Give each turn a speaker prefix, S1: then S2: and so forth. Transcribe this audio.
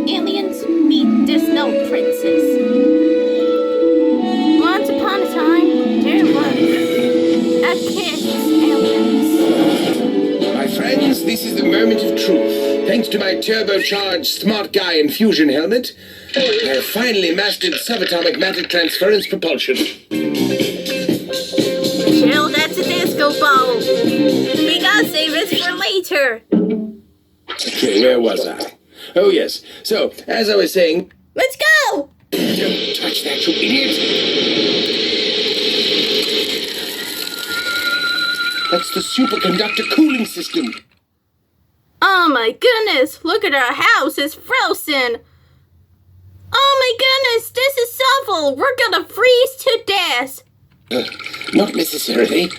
S1: aliens, meet the Snow Princess. Once upon a time, there was a kid's aliens.
S2: My friends, this is the moment of truth. Thanks to my turbocharged smart guy infusion helmet, I have finally mastered subatomic matter transference propulsion.
S1: Chill, that's a disco ball. We gotta save it for later.
S2: Okay, where was I? Oh, yes. So, as I was saying...
S1: Let's go!
S2: Don't touch that, you idiot! That's the superconductor cooling system.
S1: Oh my goodness, look at our house, it's frozen. Oh my goodness, this is awful. We're gonna freeze to death.
S2: Not necessarily.